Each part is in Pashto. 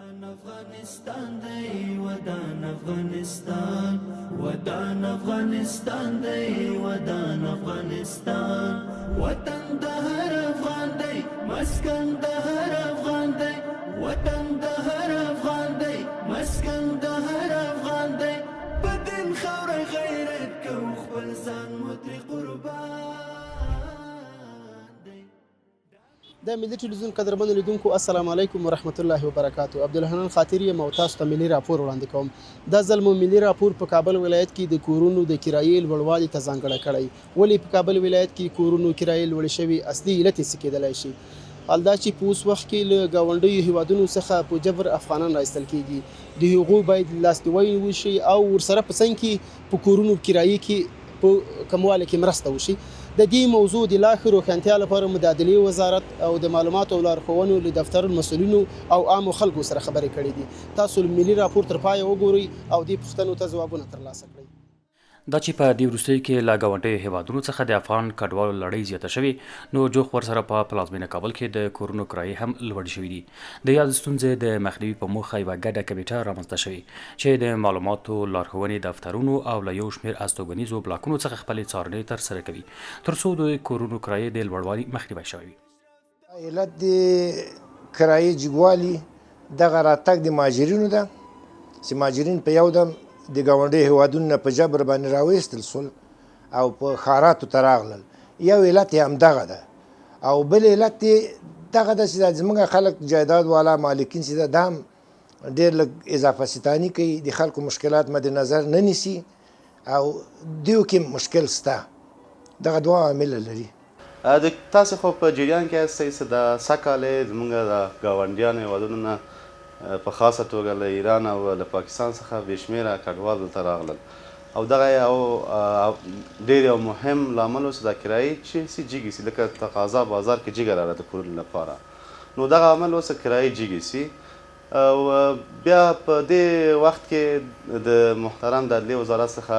ودان افغانستان دی ودان افغانستان ودان افغانستان دی ودان افغانستان وطن د هر افغان دی مسکن د هر افغان دی وطن د هر افغان دی مسکن د هر افغان دی بدن خور غیرت کو خپل ځان متری قربان د ملي ټلویزیون قدرمنو لیدونکو السلام علیکم ورحمت الله وبرکاتو. عبدالحنان خاطری یم او تاسو ته ملي راپور وړاندې کوم. دا ځل مو ملي راپور په کابل ولایت کې د کورونو د کرایې لوړوالي ته ځانګړی کړی. ولې په کابل ولایت کې کورونو کرایې لوړې شوي اصلي علت یې څه کیدلی شي؟ حال دا چې په اوس وخت کې له ګاونډیو هیوادونو څخه په جبر افغانان راایستل کیږي. د هغوی باید لاسنیوی وشي او ورسره په څنګ کې په کورونو کرایې کې په کموالي کې مرسته وشي. د دې موضوع د لا ښه روښانتیا لپاره مو د عدلیې وزارت او د معلوماتو او لارښوونو له دفتر مسؤلینو او عامو خلکو سره خبرې کړې دي. تاسو ملي راپور تر پایه وګورئ او دې پوښتنو ته ځوابونه ترلاسه کړئ. دا چې په دې وروستیو کې له ګاونډیو هیوادونو څخه د افغان کډوالو لړۍ زیاته شوې نو جوخ ورسره په پلازمینه کابل کې د کورونو کرایې هم لوړې شوي دي. د یاد ستونزې د مخنیوي په موخه یوه ګډه کمیټه رامنځته شوې چې د معلوماتو لارښوونې دفترونو او له یو شمېر استوګنیزو بلاکونو څخه خپلې څارنې ترسره کوي تر څو د کورونو کرایې د لوړوالي مخنیوی شوی وي. علت د کرایې جګوالي دغه راتګ د مهاجرینو ده چې مهاجرین په یو دم د ګاونډیو هیوادونو نه په جبر باندې راویستل سول او په ښاراتو ته راغلل. یو علت یې همدغه ده او بل علت یې دغه ده چې زموږ خلک جایداد والا مالکین چې ده هم ډېر لږ اضافه ستاني کوي، د خلکو مشکلات مد نظر نه نیسي او دیو کې مشکل سته. دغه دوه عامل لري. تاسو خو په جریان کې هستئ چې د سږکال زموږ د ګاونډیانو هیوادونو نه په خاصه توګه له ایران او له پاکستان څخه بې شمېره کډوال دلته راغلل او دغه یو ډېر یو مهم لامل و چې دا کرایې چې جګې سي لکه تقاضا بازار کې جګه راغله د کورونو لپاره نو دغه عمل اوس کرایې جګې سي او بیا په دې وخت کې د محترم د عدلیې وزارت څخه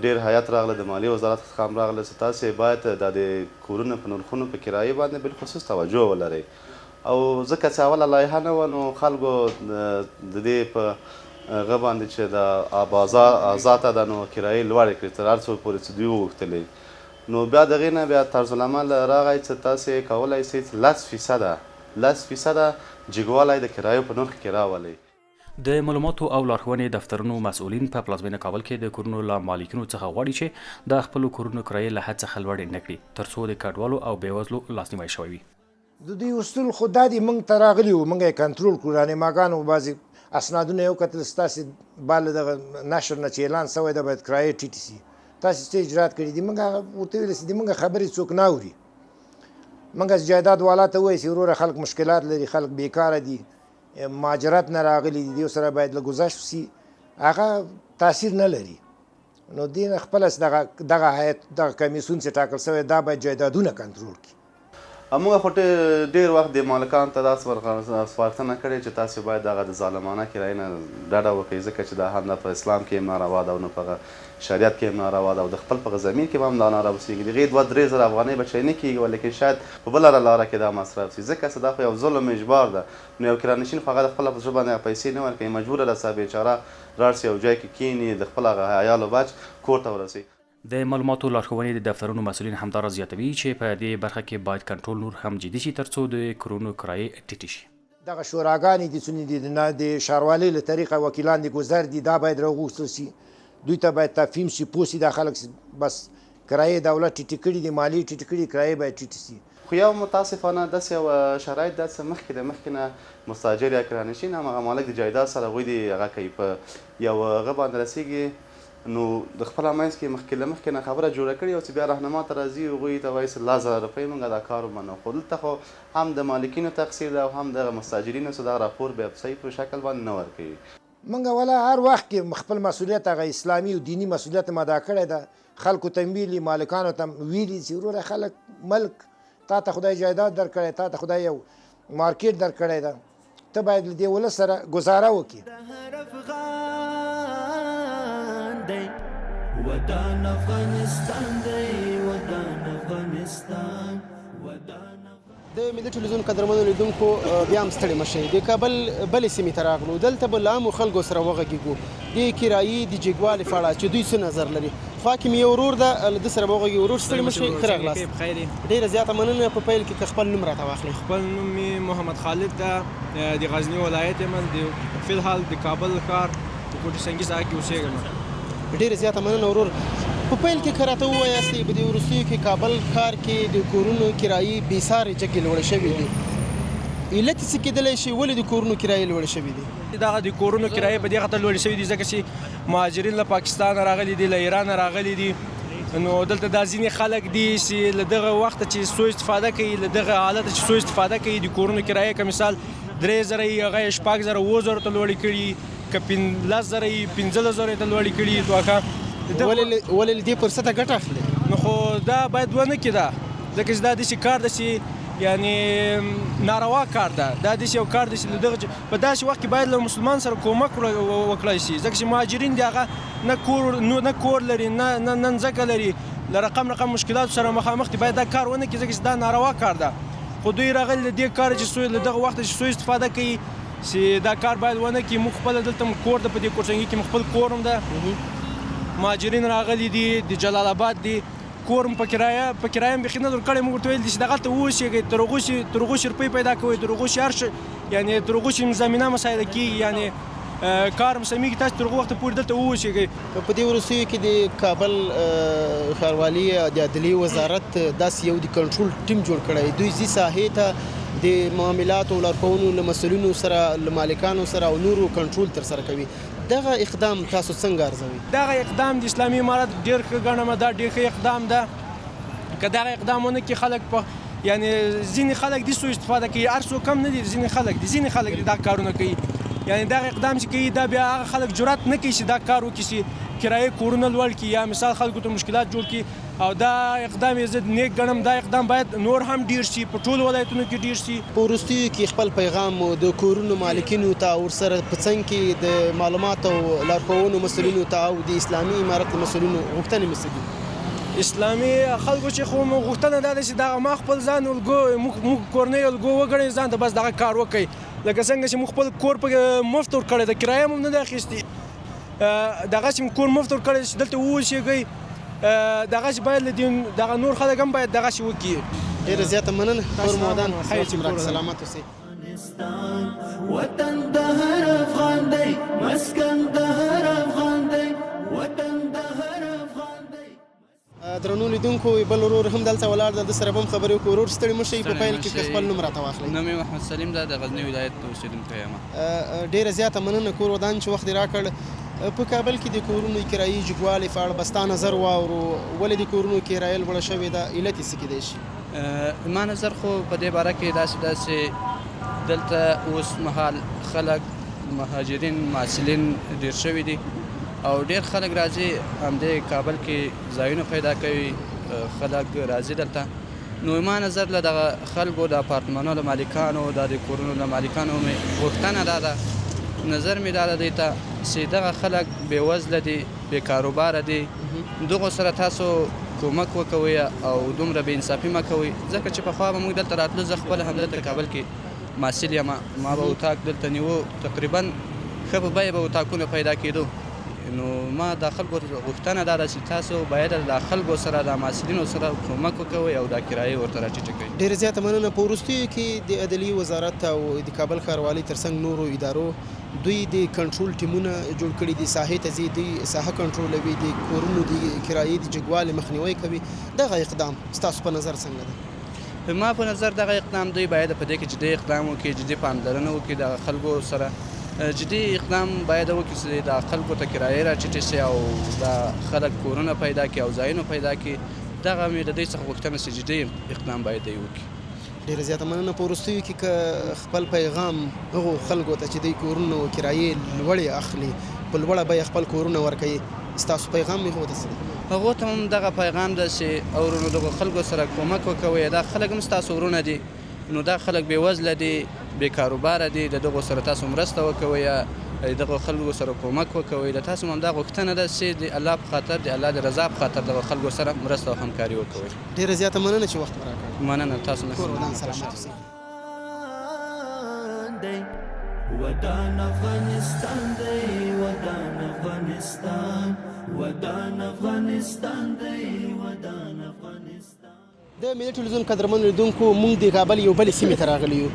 ډېر هیات راغله، د مالیې وزارت څخه هم راغله چې تاسې باید د کورونو په نرخونو په کرایې باندې بالخصوص توجه ولرئ او ځکه چې اوله لایحه نه وه نو خلکو د دې په هغه باندې چې د بازار آزاده ده نو کرایې لوړې کړې تر هر څو پورې چې دوی وغوښتلې نو بیا د هغې نه بیا طرزالعمل راغی چې تاسې کولی شئ 10% جګوالی د کرایو په نرخ کې راولئ. د معلوماتو او لارښوونې دفترونو مسؤلین په پلازمینه کابل کې د کورونو له مالکینو څخه غواړي چې د خپلو کورونو کرایې له حد څخه لوړې نه کړي تر څو د کډوالو او بېوزلو لاسنیوی شوی وي. د دوی اصول خو دا دي موږ ته راغلي وو، موږ یې کنټرول کړو. رانماګانو بعضې اسنادونه یې وکتل ستاسې بال دغه نشر نه چې اعلان سوی ده باید کرایې ټیټې سي، تاسې څه اجرات کړي دي. موږ هغه ورته ویلې چې د موږ خبرې څوک نه اوري. موږ جایداد والا ته ووایي چې وروره خلک مشکلات لري، خلک بیکاره دي، مهاجرت نه راغلي دي، دیو سره باید لږ ګذشت سي. هغه تاثیر نه لري. نو دې نه خپله دغه هیئت دغه کمیسیون چې ټاکل سوی دا باید جایدادونه کنټرول کړي. موږ خو ډېر وخت د مالکانو ته داسې سپارښتنه کړې چې تاسې باید دغه د ظالمانه کرایې نه ډډه وکړئ ځکه چې دا هم نه په اسلام کې هم ناروا ده او نه په شریعت کې هم ناروا ده او د خپل په زمین کې به هم دا ناروا اوسېږي. د هغې 2-3 زره افغانۍ به چیني کېږي ولیکن شاید په بله لاره کې دا مصرف شي ځکه چې دا خو یو ظلم اجبار ده. نو یو کرانشین خو هغه د خپله په زړه باندې پیسې نه ورکوي، مجبوره ده چې بېچاره لاړ شي یو ځای کې کښېني د خپل هغه عیال و بچ کور ته ورسوي. د معلوماتو لارښوونې د دفترونو مسؤلین همدارا زیاتوي چې په دې برخه کې باید کنټرول نور هم جدي شي تر څو د کورونو کرایې ټیټې شي. دغه شوراګانې دي څونه د ښاروالۍ له طریقه وکیلان د ګذر دي دا باید راوغوښتل شي، دوی ته باید تفهیم شي، پوه شي دا خلک بس کرایې دولت ټیټې کړي دي، مالیې ټیټې کړي، کرایې باید ټیټې شي. خو یو متاسفانه داسې یو شرایط ده چې مخکې نه مستاجر یا کرانشین هماغه مالک د جایداد سره هغوی د هغه کوي په یو هغه باندې رسېږي نو د خپله منځ کې مخکې نه خبره جوړه کړې او چې بیا راهنما ته راځي هغوی ته وایي چې 10,000 روپۍ موږ دا کار ومنو. خو دلته خو هم د مالکینو تقصیر ده او هم دغه مستاجرینو چې دا راپور بیا په صحیح په شکل باندې نه ورکوي. موږ ولا هر وخت کې خپل مسؤلیت هغه اسلامي او دیني مسؤلیت مو ادا کړی ده. خلکو ته مې ویلي، مالکانو ته ویلي چې وروره خلک ملک تا ته خدای جایداد درکړی، تا ته خدای یو مارکیټ درکړی ده، ته باید له دې ولس سره ګزاره وکړي. ودان افغانستان دی ودان افغانستان ودان د ملي ټلویزیون قدرمنو لیدونکو بیا هم ستړي مه شئ د کابل بلې سیمې ته راغلو دلته به له عامو خلکو سره وغږېږو د کرایي د جګوالي په اړه چې دوی څه نظر لري خوا کې مې یو ورور ده له ده سره به وغږېږو ورور ستړي مه شئ ښه راغلاست ډېره زیاته مننه په پیل کې که خپل نوم راته واخلئ خپل نوم مې محمد خالد ده د غزني ولایت یم فی الحال د کابل ښار د کوټې سنګي ساحه کې اوسېږم ډېره زیاته مننه ورور په پیل کې که راته ووایاستئ په دې وروستیو کې کابل ښار کې د کورونو کرایي بېسارې جګې لوړې شوې دي علت یې څه کېدلی شي ولې د کورونو کرایې لوړې شوې دي دغه د کورونو کرایې په دې خاطر لوړې شوي دي ځکه چې مهاجرین له پاکستانه راغلي دي له ایرانه راغلي دي نو دلته دا ځینې خلک دي چې له دغه وخته چې سوء استفاده کوي له دغه حالته چې سوء استفاده کوي د کورونو کرایې که مثال 3,000 یې هغه یې 6,000 7,000 ته لوړې کړي که 15,000 یې 15,000 ته لوړې کړي دوکه ولې له دې فرصته ګټه اخلي نو خو دا باید ونه کړي دا ځکه چې دا داسې کار ده چې یعنی ناروا کار ده دا داسې یو کار دی چې دغه په داسې وخت کې باید له مسلمان سره کومک وکړی شي ځکه چې مهاجرین دي هغه نه کور لري نه ځمکه لري له رقم مشکلاتو سره مخامخ دي باید دا کار ونه کړي ځکه چې دا ناروا کار ده خو دوی راغلي له دې کاره چې له دغه وخته چې سوء استفاده کوي چې دا کار باید ونه کړي موږ خپله دلته کور ده په دې کوټنګي کې خپل کور هم ده مهاجرین راغلي دي د جلال آباد دي کور په کرایه بیخي نه درکړی موږ ورته ویل دي چې دغلته واوسېږئ تر هغو شي روپۍ پیدا کوئ تر هغو شي هر شی یعنې تر هغو شي زمینه مساعده کېږي یعنې کار هم سمیږي تاسو تر هغو وخته پورې دلته واوسېږئ په دې وروستیو کې د کابل ښاروالي د عدلیې وزارت داسې یو د کنټرول ټیم جوړ کړی دوی ځي ساحې ته د معاملاتو لارښوونو له مسؤلینو سره له مالکانو سره او نورو کنټرول ترسره کوي دغه اقدام تاسو څنګه ارزوئ دغه اقدام د اسلامي امارت ډېر ښه ګڼم دا ډېر ښه اقدام ده که دغه اقدام ونه کړي خلک په یعنې ځینې خلک دي سوء استفاده کوي هر څوک هم نه دي ځینې خلک دي دا کارونه کوي یعنې دغه اقدام چې کوي دا بیا هغه خلک جرأت نه کوي چې دا کار وکړي چې کرایې کورونه لوړ کړي یا مثال خلکو ته مشکلات جوړ کړي او دا اقدام یې زه نیک ګڼم دا اقدام باید نور هم ډیر شي په ټولو ولایتونو کې ډیر شي په وروستیو کې خپل پیغام د کورونو مالکینو ته ورسره په څنګ کې د معلوماتو لارښوونو مسؤلینو ته او د اسلامي امارت مسؤلینو غوښتنې څه دي اسلامي خلکو چې خو غوښتنه دا ده چې دغه ما خپل ځان موږ کورنۍ الګو وګڼئ ځان ته بس دغه کار وکړئ لکه څنګه چې موږ خپل کور په مفت ورکړی د کرایه هم نه ده اخیستې دغه چې کور مفت ورکړی چې دلته واوسېږئ دغه چې باید له دغه نور خلک هم باید دغه شی وکړي ډېره زیاته مننه کور مودان سلامت اوسئ وطن د هر افغان دی مسکن د هر افغان دی وطن د هر افغان دی درنو لیدونکو بل ورور هم دلته ولاړ ده د سره به هم خبرې وکړو ورور ستړي مه شئ په پیل کې خپل نوم راته واخلئ نوم یې محمد سلیم ده د غزني ولایت اوسېدونکی یم ډېره زیاته مننه کور ودان چې وخت یې راکړ په کابل کې د کورونو کرایي جګوالي په اړه به ستا نظر واورو ولې د کورونو کرایه لوړه شوې ده علت یې څه کیدی شي ما نظر خو په دې باره کې داسې دلته اوس مهال خلک مهاجرین محصلین ډېر شوي دي او ډېر خلک راځي همدې کابل کې ځایونه پیدا کوي خلک راځي دلته نو ما نظر له دغه خلکو د اپارتمانو له مالکانو د کورونو له مالکانو مې غوښتنه دا ده نظر مې دا دی ته چې دغه خلک بېوزله دي بې کاروباره دي دغو سره تاسو کومک وکوئ او دومره بې انصافي مه کوئ ځکه چې پخوا به موږ دلته راتلو زه خپله همدلته کابل کې محصل یم ما به اتاق دلته نیوه تقریبا ښه په بیه به اتاقونه پیدا کېدو نو ما د خلکو غوښتنه دا ده چې تاسو باید د خلکو سره د محصلینو سره کومک وکوئ او دا کرایې ورته راټیټه کړئ ډېره زیاته مننه په وروستیو کې د عدلیې وزارت او د کابل ښاروالۍ ترڅنګ نورو ادارو دوی د کنټرول ټیمونه جوړ کړي دي ساحې ته ځي دوی ساحه کنټرولوي د کورونو د کرایې د جګوالي مخنیوی کوي دغه اقدام ستاسو په نظر څنګه ده ما په نظر دغه اقدام دوی باید په دې کې جدي اقدام وکړي جدي پاملرنه وکړي د خلکو سره جدي اقدام باید وکړي چې د خلکو ته کرایې راټیټې شي او د خلک کورونه پیدا کړي او ځایونه پیدا کړي دغه مې د دوی څخه غوښتنه چې جدي اقدام باید دوی وکړي ډېره زیاته مننه په وروستیو کې که خپل پیغام هغو خلکو ته چې دوی کورونه او کرایې لوړې اخلي په لوړه بیه خپل کورونه ورکوي ستاسو پیغام مې هغو ته څه دی هغو ته هم دغه پیغام ده چې اورونو دغو خلکو سره کومک وکوئ دا خلک هم ستاسو ورونه دي نو دا خلک بېوزله دي بې کاروباره دي، د دغو سره تاسو مرسته وکوئ یا دغو خلکو سره کومک وکوئ. د تاسو هم دا غوښتنه ده چې د الله په خاطر د الله د رضا په خاطر دغو خلکو سره مرسته او همکاري وکوئ. ډېره زیاته مننه چې وخت مو راکړ. مننه تاسو نه. کور ودان سلامت اوسئ. ودان افغانستان دی ودان افغانستان ودان افغانستان دی ودان افغانستان. د ملي ټلویزیون قدرمنو لیدونکو موږ د کابل یو بلې سیمې ته راغلي یو.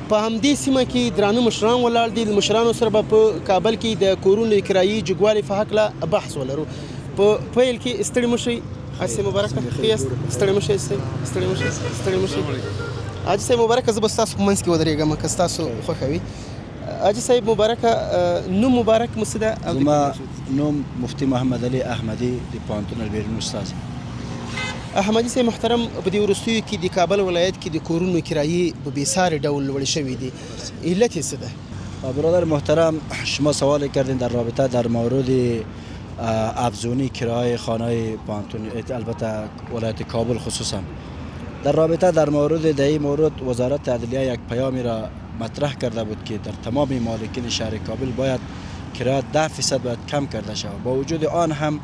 په همدې سیمه کې درانه مشران ولاړ دي. د مشرانو سره به په کابل کې د کورونو کرایي جګوالي په هکله بحث ولرو. په پیل کې ستړي مه شئ. حاجي صاحب مبارکه ښه یاست؟ ستړي مه شئ. ستړي مه شئ. حاجي صاحب مبارکه زه به ستاسو په منځ کې ودرېږم که ستاسو خوښوي. حاجي صاحب مبارکه نوم مبارک مو څه ده؟ زما نوم مفتي محمد علي احمدي د پوهنتون البیرون استازی. احمدي صاحب محترم، په دې وروستیو کې د کابل ولایت کې د کورونو کرایې په بېساري ډول لوړې شوي دي. علت یې څه ده؟ برادر محترم، شما سوال کردین در رابطه در مورد افزونی کرایه خانه پوهنتون، البته ولایت کابل خصوصا. در رابطه در مورد این مورد وزارت عدلیه یک پیامی را مطرح کرده بود که در تمام مالکین شهر کابل باید کرایه 10% باید کم کرده شود. با وجود آن هم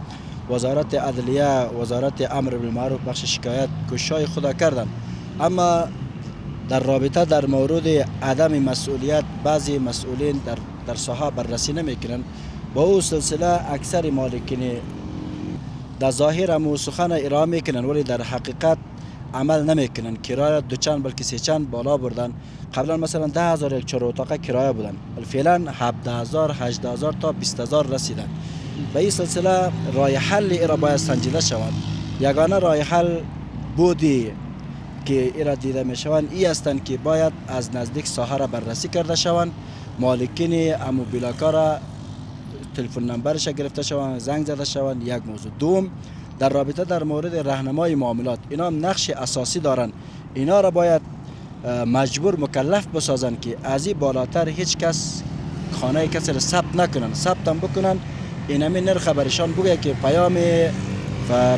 وزارت عدلیه، وزارت امر بالمعروف، بخش شکایت کوشش‌های خود کردند، اما در رابطه در مورد عدم مسئولیت بعضی مسئولین در ساحه بررسی نمیکنند. با او سلسله اکثر مالکین در ظاهر هم سخن ارائه میکنند ولی در حقیقت عمل نمیکنن. کرایه دو چند بلکه سه چند بالا بردن. قبلا مثلا 10,000 یک 4 اتاقه کرایه بودن، فعلا 17,000 18,000 تا 20,000 رسیدن. به این سلسله راه حل را باید سنجیده شود. یگانه راه حل بودی که ایرا دیده می شوند ای هستند که باید از نزدیک ساحه را بررسی کرده شوند، مالکین امو بلاکا را تلفن نمبرش گرفته شوند، زنگ زده شوند. یک موضوع. دوم، در رابطه در مورد راهنمای معاملات، اینا هم نقش اساسی دارند. اینا را باید مجبور مکلف بسازند که از این بالاتر هیچ کس خانه کسی را ثبت نکنن. ثبت هم بکنن، اینمی نرخ برشان بگه که پیام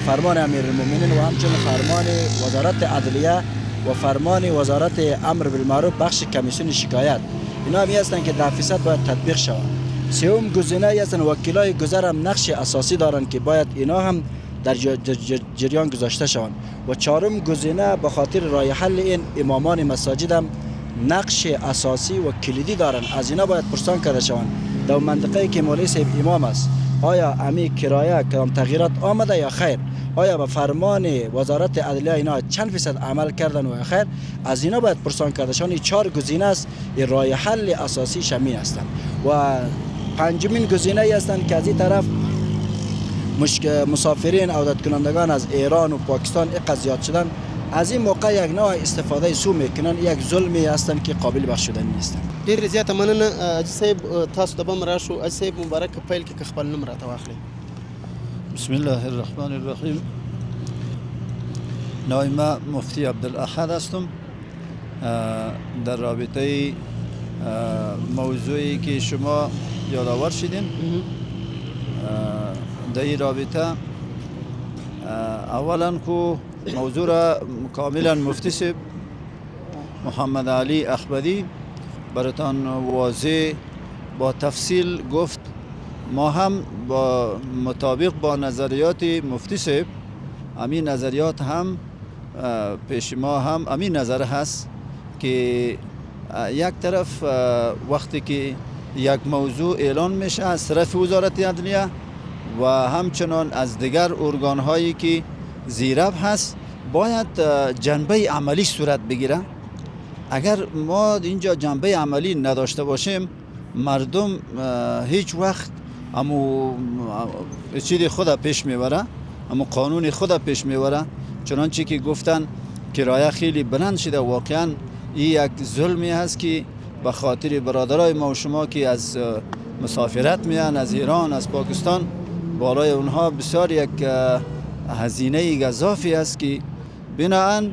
فرمان امیرالمومنین و همچنین فرمان وزارت عدلیه و فرمان وزارت امر بالمعروف بخش کمیسیون شکایت، اینا هم هستند که 10% باید تطبیق شود. سوم گزینه هستند وکیلای گذر هم نقش اساسی دارند که باید اینا هم در جریان گذاشته شوند. و چهارم گزینه به خاطر راه حل این امامان مساجد هم نقش اساسی و کلیدی دارند، از اینا باید پرسان کرده شوند. در منطقه که مولوی صاحب امام است، آیا امی کرایه کدام تغییرات آمده یا خیر؟ آیا به فرمان وزارت عدلیه اینا چند فیصد عمل کردن و خیر؟ از اینا باید پرسان کرده شوند. این 4 گزینه است، این راه حل اساسی شمی هستند. و پنجمین گزینه ای هستند که از این طرف مسافرین عودت کنندگان از ایران و پاکستان اینقدر زیاد شدن، از این موقع یک نوع استفاده سو میکنن، یک ظلمی هستند که قابل بخشودنی نیستند. ډېر زیاته مننه. حاجي صاحب تاسو ته به هم راشو. حاجي صاحب مبارک پیل کې خپل نوم راته واخلئ. بسم الله الرحمن الرحیم. نائمه مفتی عبدالاحد هستم. در رابطه موضوعی که شما یادآور شدین، در این رابطه اولا که موضوع را کاملا مفتی صاحب محمد علی احمدی براتان واضح با تفصیل گفت. ما هم با مطابق با نظریات مفتی صاحب، همین نظریات هم پیش ما هم همین نظر هست که یک طرف وقتی که یک موضوع اعلان میشه از طرف وزارت عدلیه و همچنان از دیگر ارگان هایی که زیرب هست، باید جنبه عملی صورت بگیره. اگر ما اینجا جنبه عملی نداشته باشیم، مردم هیچ وقت امو چیز خود پیش میبره، امو قانون خود پیش میبره. چنانچه که گفتن کرایه خیلی بلند شده. واقعا این یک ظلمی هست که به خاطر برادرای ما و شما که از مسافرت میان از ایران، از پاکستان، بالای اونها بسیار یک هزینه گزافی است که بناهن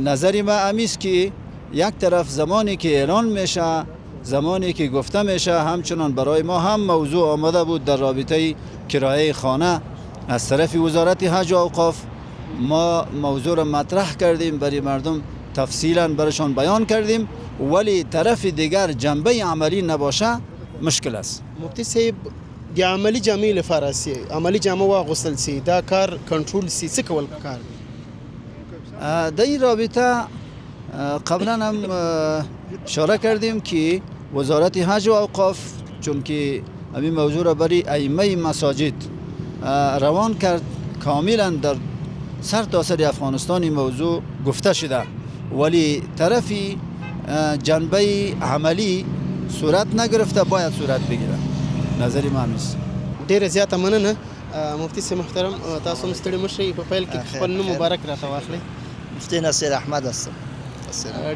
نظری ما امیست که یک طرف زمانی که اعلان میشه، زمانی که گفته میشه، همچنان برای ما هم موضوع آمده بود در رابطه کرایه خانه از طرف وزارت حج و اوقاف. ما موضوع را مطرح کردیم، برای مردم تفصیلا برشان بیان کردیم، ولی طرف دیگر جنبه عملی نباشه مشکل است. مفتی صاحب د عملی جامې لپاره سي عملی جامه واغوستل سي دا کار کنټرول سي څه کول پکار دي؟ در این رابطه قبلا هم اشاره کردیم که وزارت حج و اوقاف چون که همین موضوع را برای ائمه مساجد روان کرد، کاملا در سر تا سر افغانستان این موضوع گفته شده، ولی طرفی جنبه عملی صورت نگرفته، باید صورت بگیره. نظری من است. ډیره زیاته مننه مفتی صاحب محترم، تاسو هم ستړي مشئ، په پیل کې خپل نوم مبارک راته واخلئ. مفتی نصیر احمد هستم.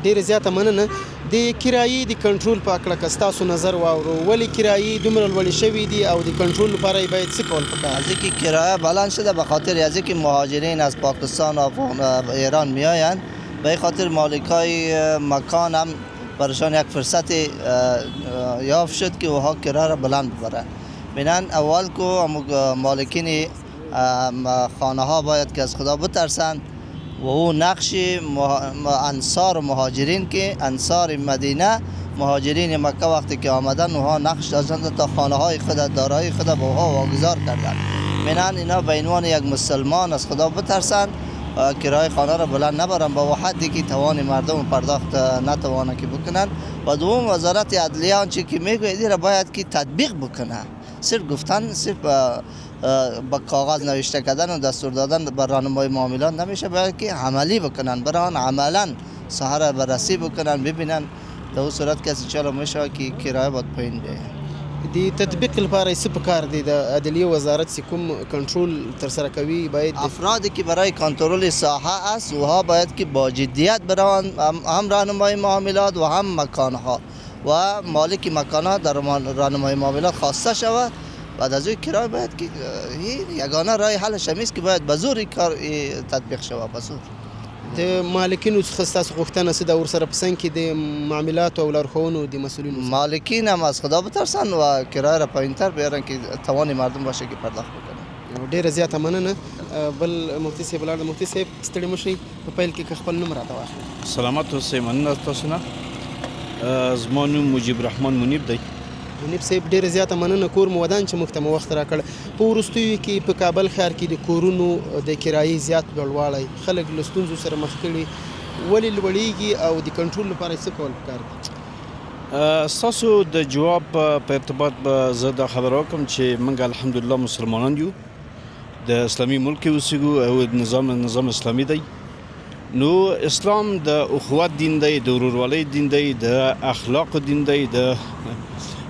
ډیره زیاته مننه. د کرایې د کنټرول په اړه که ستاسو نظر واورو، ولې کرایې دومره لوړې شوي دي او د کنټرول لپاره باید څه کول پکار؟ از اینکه کرایه بلند شده به خاطر از اینکه مهاجرین از پاکستان و ایران میآیند، به این خاطر مالکای مکان هم برایشان یک فرصت یافت شد که وها کرایه را بلند ببرند. بنان اول که مالکین خانه ها باید که از خدا بترسند و او نقش انصار و مهاجرین که انصار مدینه مهاجرین مکه وقتی که آمدن اونها نقش داشتند تا خانه های خود دارایی خود به اونها واگذار کردند. بنان اینا به عنوان یک مسلمان از خدا بترسند، کرایه خانه را بلند نبرن با حدی که توان مردم پرداخت نتوانه که بکنن. و دوم وزارت عدلیه آنچه که میگه ایدی را باید که تطبیق بکنه، صرف گفتن، صرف با کاغذ نوشته کردن و دستور دادن بر راهنمای معاملات نمیشه، باید که عملی بکنن، برای آن عملا سهر بررسی بکنن، ببینن در اون صورت که انشاءالله میشه که کرایه باید پایین بیاید. د تطبیق لپاره څه پکار دی؟ د عدلیه وزارت چې کوم کنټرول ترسره کوي باید افرادی که برای کنترل ساحه است وها باید که با جدیت برای هم راهنمای معاملات و هم مکانها و مالک مکانها در راهنمای معاملات خواسته شود. بعد از این کرایه باید که یگانه راه حلش همیست که باید به زور کار تطبیق شود، به زور. د مالکینو څخه ستاسو غوښتنه څه ده ورسره په څنګ کې د معاملاتو او لارښوونو د مسؤلینو؟ مالکین هم از خدا بترسن و کرایه را پایینتر بیارن که توان مردم باشه که پرداخت بکنن. ډیره زیاته مننه. بل مفتی صاحب ولاړ. مفتی صاحب ستړي مشئ، په پیل کې خپل نوم راته واخلئ. سلامت اوسئ. مننه تاسو نه. زما نوم مجیب رحمان منیب دی. منیب صاحب ډیره زیاته مننه. کور مو ودان چې موږ ته مو وخت راکړ. په وروستیو کې په کابل ښار کې د کورونو د کرایې زیات لوړوالی خلک له ستونزو سره مخ کړي، ولې لوړیږي او د کنټرول لپاره څه کول پکار دي؟ ستاسو د جواب په ارتباط به زه دا خبره وکړم چې موږ الحمدلله مسلمانان یو، د اسلامي ملک اوسېږو او نظام اسلامي دی. نو اسلام د اخوت دین دی، د ورورولۍ دین دی، د اخلاق دین دی، د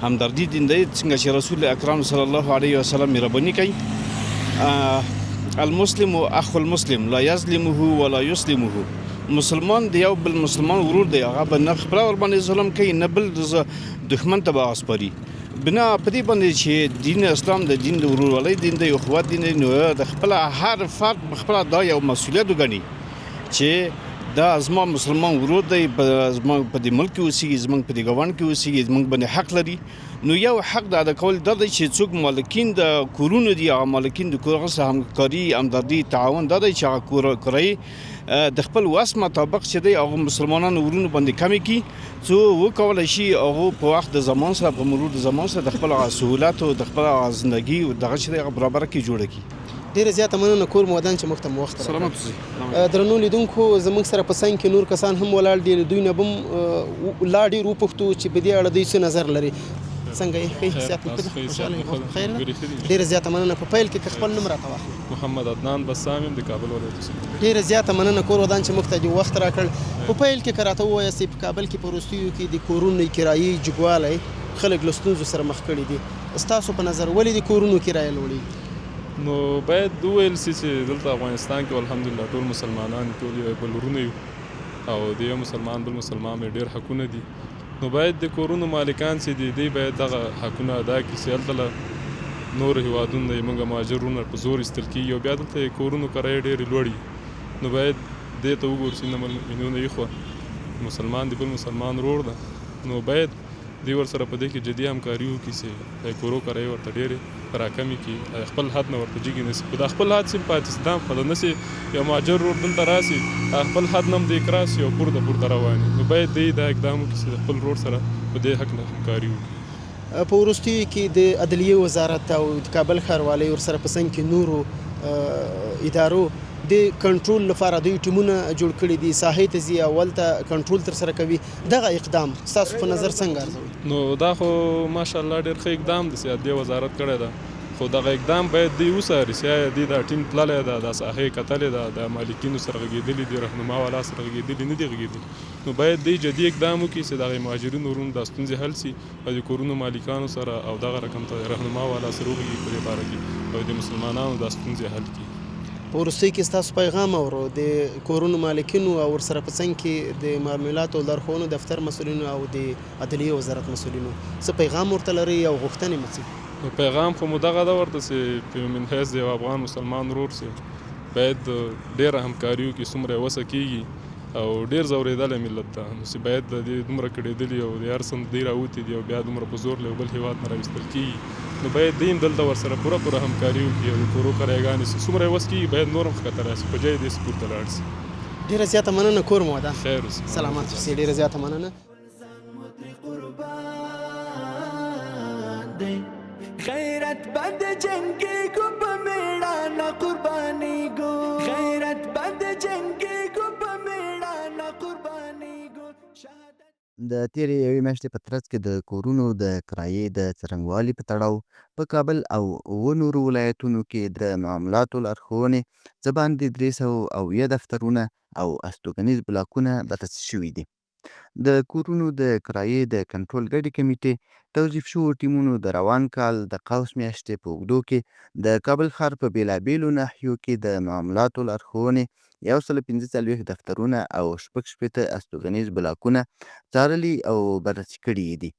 همدردی دین دی، څنګه چې رسول اکرم صلی الله علیه وسلم مهرباني کوي. المسلم اخو المسلم لا یظلمه ولا یسلمه. مسلمان د یو بل مسلمان ورور دی، هغه به نه خپله ورباندې ظلم کوي نه بل دښمن ته به آسپاري. بنا په دې باندې چې دین اسلام د دین د ورورولۍ دین دی، اخوت دین دی، نو د خپله هر فرد په خپله دا یو مسؤلیت وګڼي چې دا زما مسلمان ورور دی، زموږ په دې ملک کې اوسېږي، زموږ په دې ګاونډ کې اوسېږي، زموږ باندې حق لري. نو یو حق د ادا کول دا دی چې څوک مالکین د کورونو دي، هغه مالکین د کورونو سره همکاري، همدردي، تعاون دا دی چې هغه کرایې د خپل وس مطابق چې دی هغه مسلمانانو ورونو باندې کمې کړي، څو وکولی شي هغه په وخت د زمان سره، په مرور د زمان سره د خپل سهولت او د خپل زندګي دغه چې دی هغه برابره کړي، جوړه کړي. ډیره زیاته مننه. کور مو ودان چې موږ ته مو وخت راکړ. سلامت اوسئ. درنو لیدونکو، زموږ سره په څنګ کې نور کسان هم ولاړ دي، دوی نه به هم لا ډېر وپوښتو چې په دې اړه دوی څه نظر لري. څنګه یې ښه صحت مو ښه خوشحاله یې خیر ده؟ ډیره زیاته مننه. په پیل کې که خپل نوم راته واخلئ. محمد عدنان بسام یم د کابل ولایت اوسېدونکی. ډیره زیاته مننه. کور ودان چې موږ ته دې وخت راکړ. په پیل کې که راته ووایاست په کابل کې په وروستیو کې د کورونو کرایې جګوالی خلک له ستونزو سره مخ کړي دي، ستاسو په نظر ولې د کورونو کرایه لوړېږي؟ نو باید وویل سي چې دلته افغانستان کې الحمدلله ټول مسلمانان ټول یو بل ورونه یو او د یو مسلمان بل مسلمان ډېر حقونه دي. نو باید د کورونو مالکان چې دي دوی باید دغه حقونه ادا کړي چې هلته نور هېوادونه د موږ مهاجرونه په زور ایستل کېږي او بیا دلته کورونو کرایې ډېرې لوړې. نو باید دې ته وګورو چې نه مینونه یې خو مسلمان دی بل مسلمان ورور ده، نو باید دوی ورسره په دې کې جدي همکاري وکړي چې د کورو کرایې ورته ډېرې راکمې کړي خپل حد نه ورته جګې نه شي خو د خپل حد سي پاتې سي دا خو د نه سي یو مهاجر ورور دلته راسي خپل حد نه هم دی کراسي او پورته روان وي نو باید دی دا اقدام وکړي چې د خپل ورور سره په دې حق نه همکاري وکړي. په وروستیو کې د عدلیې وزارت او د کابل ښاروالۍ ورسره په څنګ کې نورو ادارو د کنټرول لپاره دوی ټیمونه جوړ کړي دي ساحې ته ځي او هلته کنټرول ترسره کوي دغه اقدام ستاسو په نظر څنګه ارزوي؟ نو دا خو ماشاءالله ډېر ښه اقدام دی چې عدلیې وزارت کړی ده خو دغه اقدام باید دوی وڅاري چې آیا دوی دا ټیم تللی ده دا ساحې کتلې ده د مالکینو سره غږېدلي دي رهنما والا سره غږېدلي نه دي غږېدلي نو باید دوی جدي اقدام وکړي چې دغه مهاجرینو ورونو دا ستونزې حل شي او د کورونو مالکانو سره او دغه رقم ته رهنما والا سره وغږېږي په دې باره کې او د مسلمانانو دا ستونزې حل کړي. په وروستیو کې ستاسو پیغام اورو د کورونو مالکینو او ورسره په څنګ کې د معاملاتو او لارښوونو دفتر مسؤلینو او د عدلیې وزارت مسؤلینو څه پیغام ورته لري او غوښتنې مو څه؟ پیغام خو مو دغه ده ورته چې من حیث د یو افغان مسلمان ورور چې باید ډېره همکاري وکړي څومره یې وسه کېږي او ډېر ځورېدلی ملت ده نو چې باید د دې دومره کړېدلي او د هر څه دوی راوتي دي او بیا دومره په زور له یو بل هېواد نه راویستل کېږي نو باید دوی هم دلته ورسره پوره همکاري وکړي او د کورو کرایګانې چې څومره یې وس کېږي باید نور هم ښکته راشي په جای دې پورته لاړ شي. ډېره زیاته مننه کور مو ودان خیر اوسې سلامت اوسې ډېره زیاته مننه. غیرت بند جنگی کو پمیڑانا قربانی گو غیرت بند جنگی کو پمیڑانا قربانی گو. د تیرې یوې میاشتې په ترڅ کې د کورونو د کرایې د څرنګوالي په تړاو په کابل او اووه نورو ولایتونو کې د معاملاتو لارښوونې څه باندې 300 دفترونه او استوګنیز بلاکونه بدرسي شوي دي. د کورونو د کرایې د کنټرول ګډې کمیټې توظیف شوو ټیمونو د روان کال د قوس میاشتې په اوږدو کې د کابل ښار په بېلابېلو ناحیو کې د معاملاتو لارښوونې 145 دفترونه او 60 استوګنیز بلاکونه څارلي او بررسي کړي دي.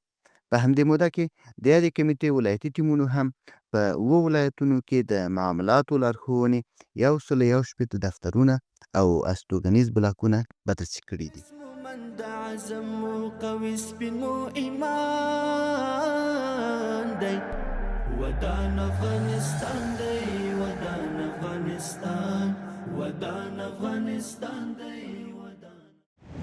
په همدې موده کې د یادې کمیټې ولایتي ټیمونو هم په 7 ولایتونو کې د معاملاتو لارښوونې 160 دفترونه او استوګنیز بلاکونه بررسي کړي دي. عزم قوي سپینو ایمان دی ودان افغانستان دی ودان افغانستان ودان افغانستان دی.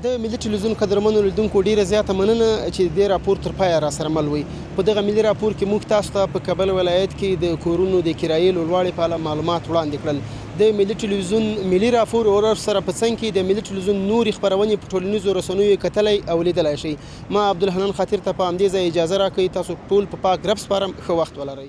د ملي ټلویزیون قدرمنو لیدونکو ډیره زیاته مننه چې د راپور تر پایه را سره مل وي. په دغه ملي راپور کې موږ تاسو ته په کابل ولایت کې د کورونو د کرایې لوړوالي په اړه معلومات وړاندې کړل. د ملي ټلویزیون ملي راپور سره په څنګ کې د ملي ټلویزیون نورې خپرونې په ټولنیزو رسنیو کتلی او لیدلی شئ. ما عبدالحنان خاطر ته په همدې ځای اجازه راکوئ. تاسو ټول په پاک رب سپارم. ښه وخت ولرئ.